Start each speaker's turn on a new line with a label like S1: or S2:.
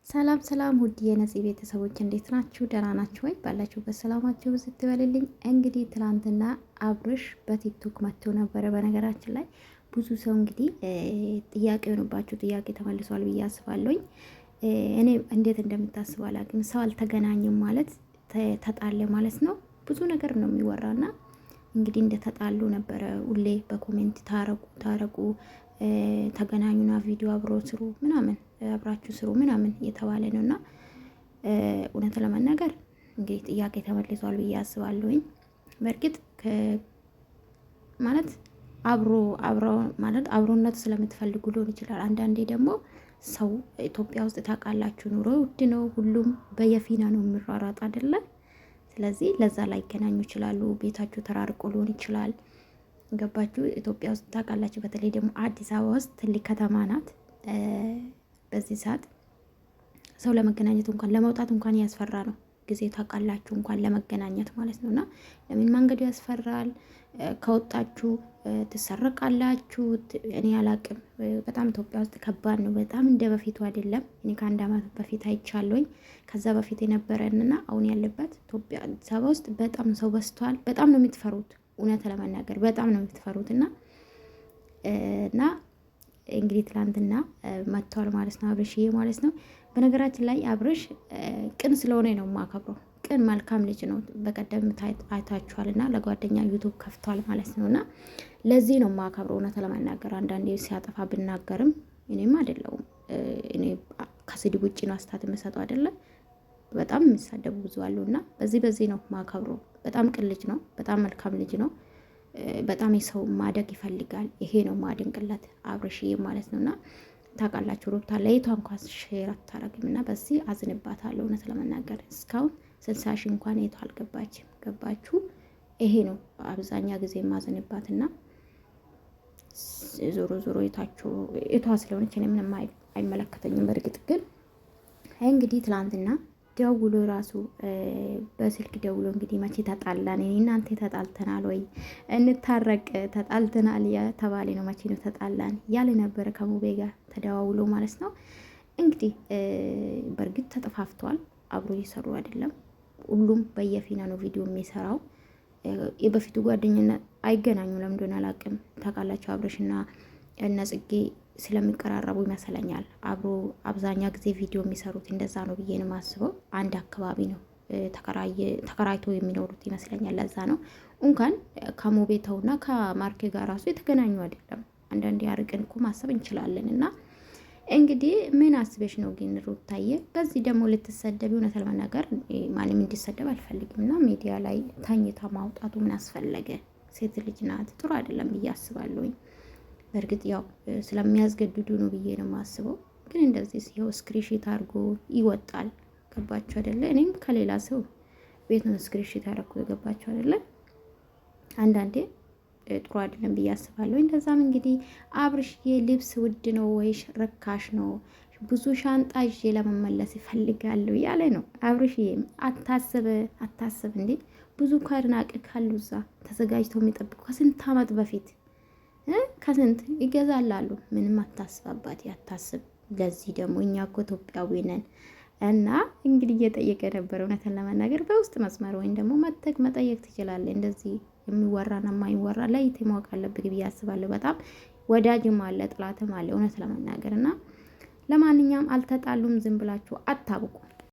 S1: ሰላም ሰላም ውድ የነፂ ቤተሰቦች እንዴት ናችሁ? ደህና ናችሁ ወይ? ባላችሁበት ሰላማችሁ ስትበልልኝ። እንግዲህ ትናንትና አብርሽ በቲክቶክ መጥቶ ነበረ። በነገራችን ላይ ብዙ ሰው እንግዲህ ጥያቄ የሆነባችሁ ጥያቄ ተመልሷል ብዬ አስባለሁኝ። እኔ እንዴት እንደምታስቡ አላውቅም። ሰው አልተገናኘም ማለት ተጣለ ማለት ነው። ብዙ ነገር ነው የሚወራና እንግዲህ እንደተጣሉ ነበረ ሁሌ በኮሜንት ታረቁ ተገናኙና ቪዲዮ አብሮ ስሩ ምናምን አብራችሁ ስሩ ምናምን እየተባለ ነው። እና እውነት ለመናገር እንግዲህ ጥያቄ ተመልሷል ብዬ አስባለሁኝ። በእርግጥ ማለት አብሮነት ስለምትፈልጉ ሊሆን ይችላል። አንዳንዴ ደግሞ ሰው ኢትዮጵያ ውስጥ ታውቃላችሁ ኑሮ ውድ ነው። ሁሉም በየፊና ነው የሚሯሯጥ አይደለ? ስለዚህ ለዛ ላይ ገናኙ ይችላሉ። ቤታችሁ ተራርቆ ሊሆን ይችላል። ገባችሁ? ኢትዮጵያ ውስጥ ታውቃላችሁ፣ በተለይ ደግሞ አዲስ አበባ ውስጥ ትልቅ ከተማ ናት። በዚህ ሰዓት ሰው ለመገናኘት እንኳን ለመውጣት እንኳን ያስፈራ ነው ጊዜ ታውቃላችሁ፣ እንኳን ለመገናኘት ማለት ነውና ለምን መንገዱ ያስፈራል። ከወጣችሁ ትሰረቃላችሁ። እኔ አላቅም። በጣም ኢትዮጵያ ውስጥ ከባድ ነው። በጣም እንደ በፊቱ አይደለም። እኔ ከአንድ ዓመት በፊት አይቻለሁኝ። ከዛ በፊት የነበረንና አሁን ያለበት ኢትዮጵያ አዲስ አበባ ውስጥ በጣም ሰው በዝቷል። በጣም ነው የምትፈሩት። እውነት ለመናገር በጣም ነው የምትፈሩት። እና እንግዲህ ትላንትና መጥቷል ማለት ነው አብርሽዬ ማለት ነው። በነገራችን ላይ አብርሽ ቅን ስለሆነ ነው የማከብረው። ቅን መልካም ልጅ ነው። በቀደም አይታችኋል። እና ለጓደኛ ዩቱብ ከፍቷል ማለት ነው። እና ለዚህ ነው የማከብረው እውነት ለመናገር። አንዳንዴ ሲያጠፋ ብናገርም እኔም አይደለሁም እኔ ከስድብ ውጭ ነው አስታት የምሰጠው አይደለም። በጣም የሚሳደቡ ብዙ አሉ። እና በዚህ ነው ማከብረው። በጣም ቅን ልጅ ነው። በጣም መልካም ልጅ ነው። በጣም የሰው ማደግ ይፈልጋል። ይሄ ነው ማደንቅለት አብርሽዬ ማለት ነው። እና ታውቃላችሁ ሩታ ለይቷ እንኳን ሼር አታረግም። እና በዚህ አዝንባታለሁ እውነት ለመናገር እስካሁን 60 ሺህ እንኳን የቷ አልገባችም። ገባችሁ? ይሄ ነው አብዛኛ ጊዜ ማዝንባት። እና ዞሮ የቷ ስለሆነች እኔ ምንም አይመለከተኝም። በእርግጥ ግን እንግዲህ ትላንትና ደውሎ ራሱ በስልክ ደውሎ እንግዲህ መቼ ተጣላን? እኔ እናንተ ተጣልተናል ወይ እንታረቅ ተጣልተናል የተባለ ነው። መቼ ነው ተጣላን ያለ ነበረ ከሙቤ ጋር ተደዋውሎ ማለት ነው። እንግዲህ በእርግጥ ተጠፋፍተዋል። አብሮ እየሰሩ አይደለም። ሁሉም በየፊና ነው ቪዲዮ የሚሰራው። የበፊቱ ጓደኝነት አይገናኙ ለምን እንደሆነ አላውቅም። ታውቃላችሁ አብርሽና እነ ጽጌ ስለሚቀራረቡ ይመስለኛል አብሮ አብዛኛ ጊዜ ቪዲዮ የሚሰሩት እንደዛ ነው ብዬ ነው የማስበው። አንድ አካባቢ ነው ተከራይቶ የሚኖሩት ይመስለኛል። ለዛ ነው እንኳን ከሞቤተውና ከማርኬ ጋር ራሱ የተገናኙ አይደለም። አንዳንዴ አርቀን እኮ ማሰብ እንችላለን። እና እንግዲህ ምን አስበሽ ነው ግን ሩታዬ? በዚህ ደግሞ ልትሰደቢ እውነት ለመናገር ማንም እንዲሰደብ አልፈልግም። እና ሚዲያ ላይ ታኝታ ማውጣቱ ምን አስፈለገ? ሴት ልጅ ናት። ጥሩ አይደለም ብዬ አስባለሁኝ። በእርግጥ ያው ስለሚያስገድዱ ነው ብዬ ነው የማስበው። ግን እንደዚህ ሲው ስክሪንሺት አድርጎ ይወጣል። ገባችሁ አይደለ? እኔም ከሌላ ሰው ቤቱን ስክሪንሺት አደረኩ። ገባችሁ አይደለ? አንዳንዴ ጥሩ አይደለም ብዬ አስባለሁ። እንደዛም እንግዲህ አብርሽዬ ልብስ ውድ ነው ወይስ ርካሽ ነው? ብዙ ሻንጣ ይዤ ለመመለስ ይፈልጋለሁ ያለ ነው። አብርሽዬ አታስብ እንዴ! ብዙ አድናቂ ካሉ እዛ ተዘጋጅተው የሚጠብቁ ከስንት ዓመት በፊት ከስንት ይገዛላሉ። ምንም አታስባባት፣ ያታስብ። ለዚህ ደግሞ እኛ እኮ ኢትዮጵያዊ ነን። እና እንግዲህ እየጠየቀ ነበር። እውነትን ለመናገር በውስጥ መስመር ወይም ደግሞ መጠየቅ ትችላለህ። እንደዚህ የሚወራና የማይወራ ለይቴ ማወቅ አለብህ ብዬ አስባለሁ። በጣም ወዳጅም አለ ጥላትም አለ እውነት ለመናገር። እና ለማንኛውም አልተጣሉም። ዝም ብላችሁ አታብቁ።